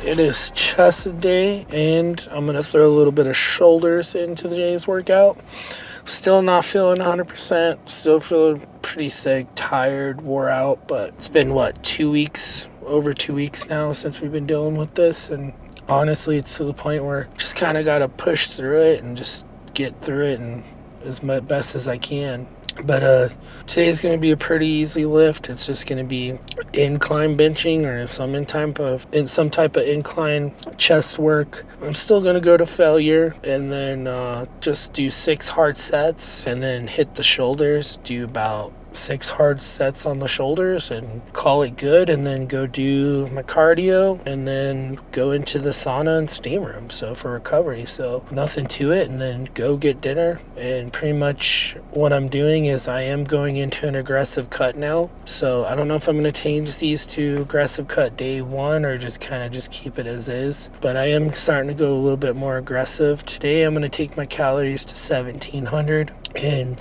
It is chest day, and I'm going to throw a little bit of shoulders into today's workout. Still not feeling 100%. Still feeling pretty sick, tired, wore out. But it's been, what, 2 weeks? Over 2 weeks now since we've been dealing with this. And honestly, it's to the point where just kind of got to push through it and just get through it and as best as I can. But today's going to be a pretty easy lift. It's just going to be incline benching or some type of incline chest work. I'm still going to go to failure and then just do 6 hard sets and then hit the shoulders. Do about 6 hard sets on the shoulders and call it good, and then go do my cardio and then go into the sauna and steam room for recovery. So nothing to it, and then go get dinner. And pretty much what I'm doing is I am going into an aggressive cut now. So I don't know if I'm going to change these to aggressive cut day 1 or just keep it as is, but I am starting to go a little bit more aggressive. Today I'm going to take my calories to 1700 and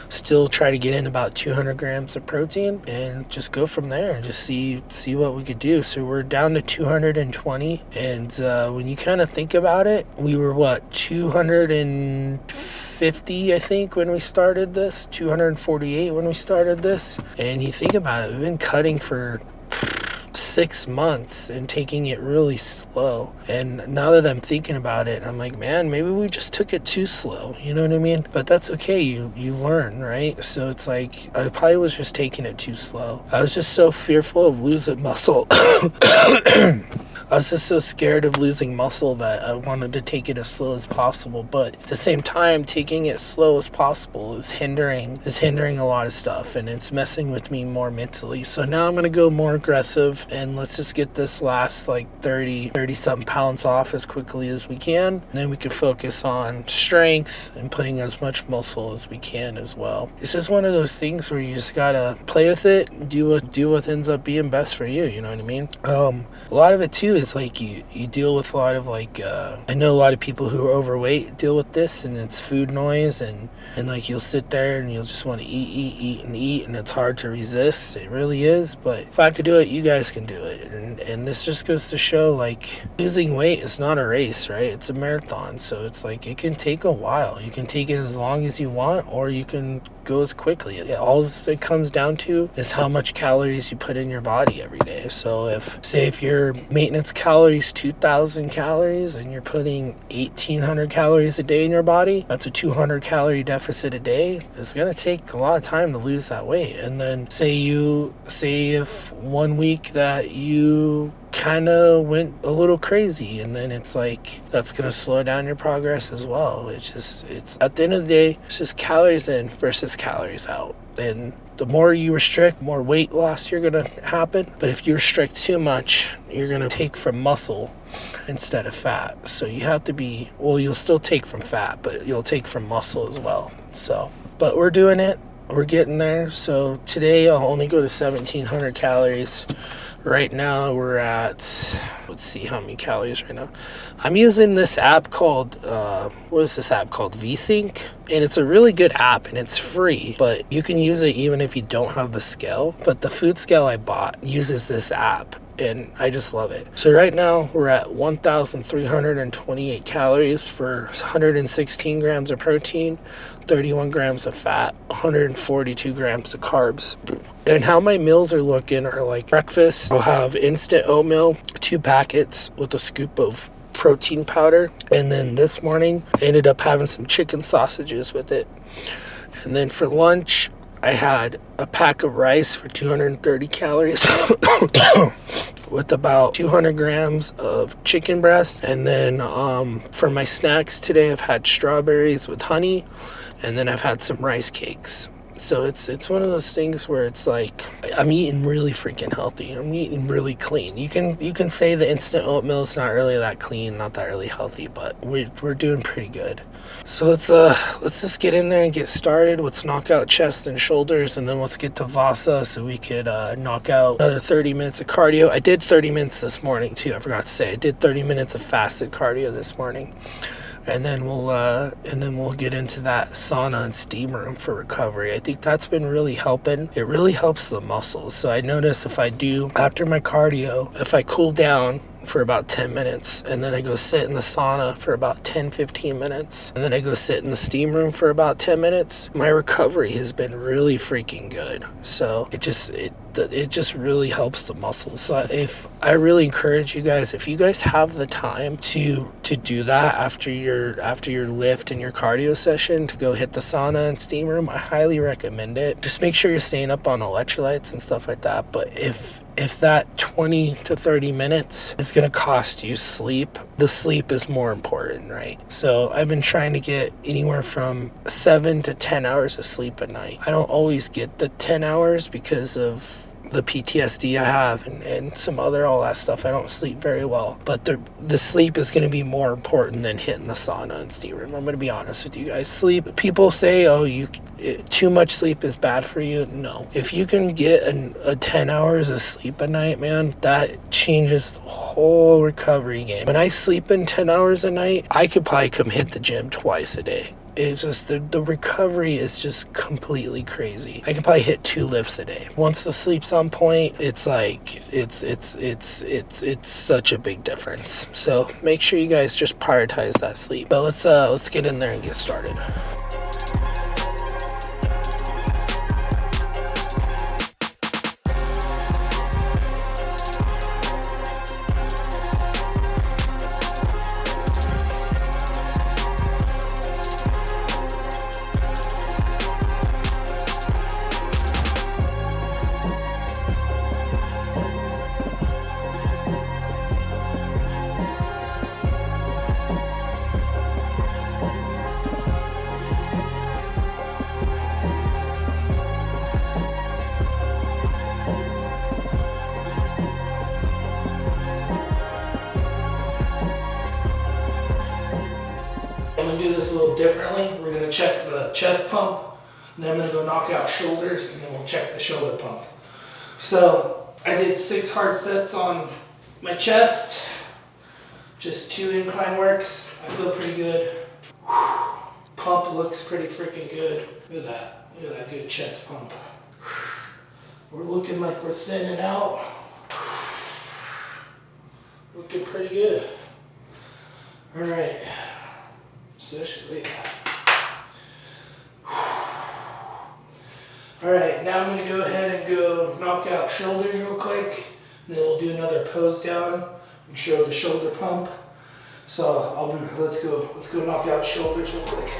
still try to get in about 200 grams of protein and just go from there and just see what we could do. So we're down to 220, and when you kind of think about it, we were 250 I think when we started this, 248 when we started this. And you think about it, we've been cutting for 6 months and taking it really slow. And now that I'm thinking about it, I'm like, man, maybe we just took it too slow, you know what I mean? But that's okay, you learn, right? So it's like I probably was just taking it too slow. I was just so fearful of losing muscle. I was just so scared of losing muscle that I wanted to take it as slow as possible. But at the same time, taking it slow as possible is hindering a lot of stuff, and it's messing with me more mentally. So now I'm going to go more aggressive, and let's just get this last 30 something pounds off as quickly as we can. And then we can focus on strength and putting as much muscle as we can as well. It's just one of those things where you just got to play with it and do what ends up being best for you. You know what I mean? A lot of it too is you deal with a lot of I know a lot of people who are overweight deal with this, and it's food noise, and you'll sit there and you'll just want to eat, and it's hard to resist. It really is. But if I could do it, you guys can do it. And this just goes to show losing weight is not a race, right? It's a marathon. So it's it can take a while. You can take it as long as you want, or you can go as quickly. All it comes down to is how much calories you put in your body every day. So if your maintenance calories 2,000 calories and you're putting 1,800 calories a day in your body, that's a 200 calorie deficit a day. It's going to take a lot of time to lose that weight. And then say if 1 week that you kind of went a little crazy, and then it's that's going to slow down your progress as well. It's at the end of the day, it's just calories in versus calories out. And the more you restrict, more weight loss you're going to happen. But if you restrict too much, you're going to take from muscle instead of fat. So you have to you'll still take from fat, but you'll take from muscle as well. But we're doing it. We're getting there. So today I'll only go to 1,700 calories. Right now we're at, let's see how many calories right now. I'm using this app called, VSync? And it's a really good app, and it's free, but you can use it even if you don't have the scale. But the food scale I bought uses this app, and I just love it. So right now we're at 1,328 calories for 116 grams of protein, 31 grams of fat, 142 grams of carbs. And how my meals are looking are breakfast, I'll have instant oatmeal, 2 packets with a scoop of protein powder. And then this morning I ended up having some chicken sausages with it. And then for lunch, I had a pack of rice for 230 calories with about 200 grams of chicken breast. And then for my snacks today, I've had strawberries with honey, and then I've had some rice cakes. So it's one of those things where it's I'm eating really freaking healthy. I'm eating really clean. You can say the instant oatmeal is not really that clean, not that really healthy, but we're doing pretty good. So let's just get in there and get started. Let's knock out chest and shoulders, and then let's get to Vasa so we could knock out another 30 minutes of cardio. I did 30 minutes this morning too. I forgot to say I did 30 minutes of fasted cardio this morning. And then we'll get into that sauna and steam room for recovery. I think that's been really helping. It really helps the muscles. So I notice if I do after my cardio, if I cool down for about 10 minutes, and then I go sit in the sauna for about 10-15 minutes, and then I go sit in the steam room for about 10 minutes. My recovery has been really freaking good. So it just really helps the muscles. So if I really encourage you guys, if you guys have the time to do that after your lift and your cardio session, to go hit the sauna and steam room, I highly recommend it. Just make sure you're staying up on electrolytes and stuff like that. But if that 20 to 30 minutes is going to cost you sleep, the sleep is more important, right? So I've been trying to get anywhere from 7 to 10 hours of sleep a night. I don't always get the 10 hours because of the PTSD I have and some other all that stuff. I don't sleep very well, but the sleep is going to be more important than hitting the sauna and steam room. I'm going to be honest with you guys. Sleep, people say, oh, too much sleep is bad for you. No, if you can get a 10 hours of sleep a night, man, that changes the whole recovery game. When I sleep in 10 hours a night, I could probably come hit the gym twice a day. It's just the recovery is just completely crazy. I can probably hit 2 lifts a day. Once the sleep's on point, it's like it's such a big difference. So make sure you guys just prioritize that sleep. But let's get in there and get started. I'm going to do this a little differently. We're going to check the chest pump, and then I'm going to go knock out shoulders, and then we'll check the shoulder pump. So I did 6 hard sets on my chest, just 2 incline works. I feel pretty good. Pump looks pretty freaking good. Look at that. Look at that good chest pump. We're looking like we're thinning out. Looking pretty good. All right. So look at that. All right, now I'm going to go ahead and go knock out shoulders real quick. Then we'll do another pose down and show the shoulder pump. So let's go knock out shoulders real quick.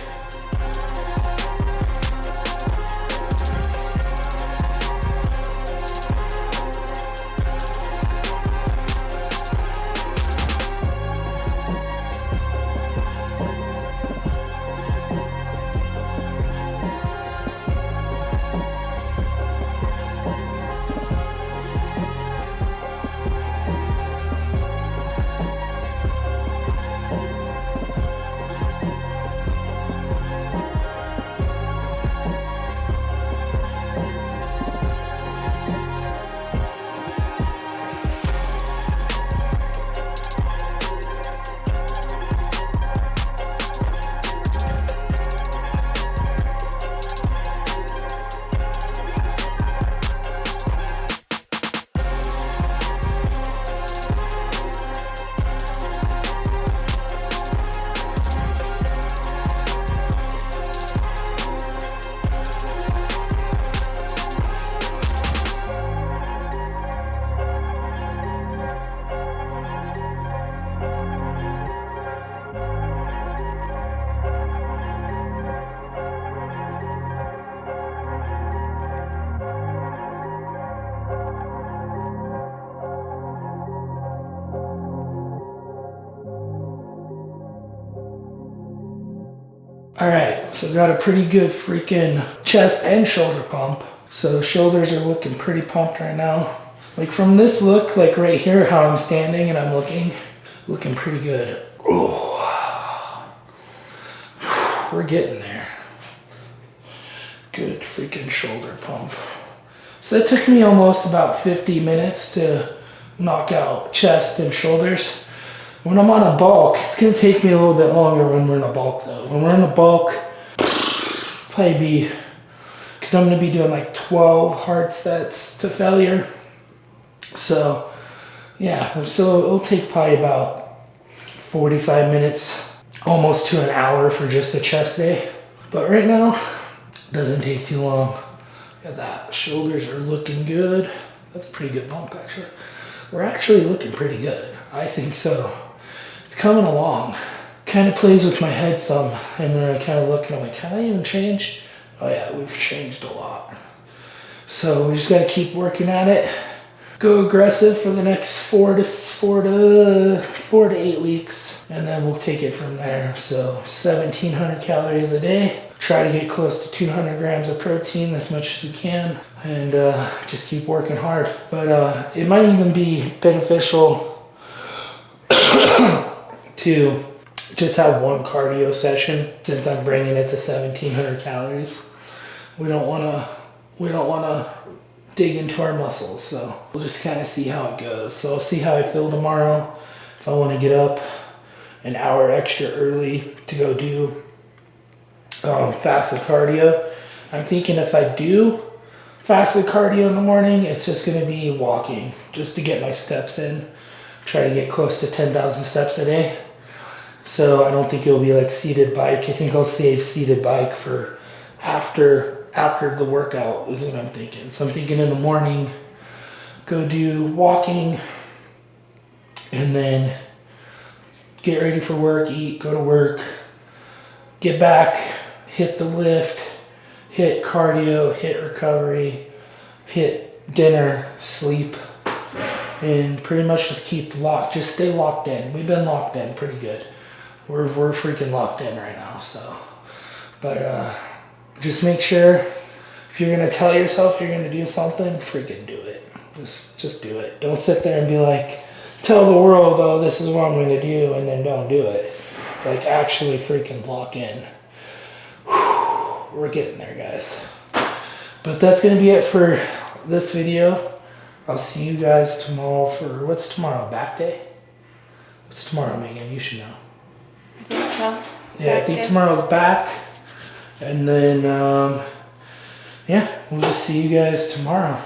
All right, so got a pretty good freaking chest and shoulder pump. So the shoulders are looking pretty pumped right now. Like from this look, like right here, how I'm standing and I'm looking pretty good. Oh, we're getting there. Good freaking shoulder pump. So it took me almost about 50 minutes to knock out chest and shoulders. When I'm on a bulk, it's gonna take me a little bit longer when we're in a bulk though. When we're in a bulk, because I'm gonna be doing like 12 hard sets to failure. So Yeah, so it'll take probably about 45 minutes, almost to an hour for just a chest day. But right now, doesn't take too long. Look at that, shoulders are looking good. That's a pretty good bump actually. We're actually looking pretty good. I think so. It's coming along. Kind of plays with my head some, and then I kind of look and I'm like, have I even changed? Oh yeah, we've changed a lot. So we just gotta keep working at it. Go aggressive for the next 4 to 8 weeks, and then we'll take it from there. So 1,700 calories a day. Try to get close to 200 grams of protein as much as we can, and just keep working hard. But it might even be beneficial to just have one cardio session, since I'm bringing it to 1,700 calories. We don't wanna dig into our muscles, so we'll just kind of see how it goes. So I'll see how I feel tomorrow. If I want to get up an hour extra early to go do fasted cardio. I'm thinking if I do fasted cardio in the morning, it's just going to be walking, just to get my steps in. Try to get close to 10,000 steps a day. So I don't think it'll be like seated bike. I think I'll save seated bike for after the workout is what I'm thinking. So I'm thinking in the morning, go do walking, and then get ready for work, eat, go to work, get back, hit the lift, hit cardio, hit recovery, hit dinner, sleep, and pretty much just keep locked. Just stay locked in. We've been locked in pretty good. We're freaking locked in right now. So, but just make sure, if you're gonna tell yourself you're gonna do something, freaking do it. Just do it. Don't sit there and be like, tell the world, oh, this is what I'm gonna do, and then don't do it. Like, actually freaking lock in. Whew, we're getting there, guys. But that's gonna be it for this video. I'll see you guys tomorrow for, what's tomorrow, back day? What's tomorrow, Megan? You should know. I think so. Yeah, I think tomorrow's back. And then, yeah, we'll just see you guys tomorrow.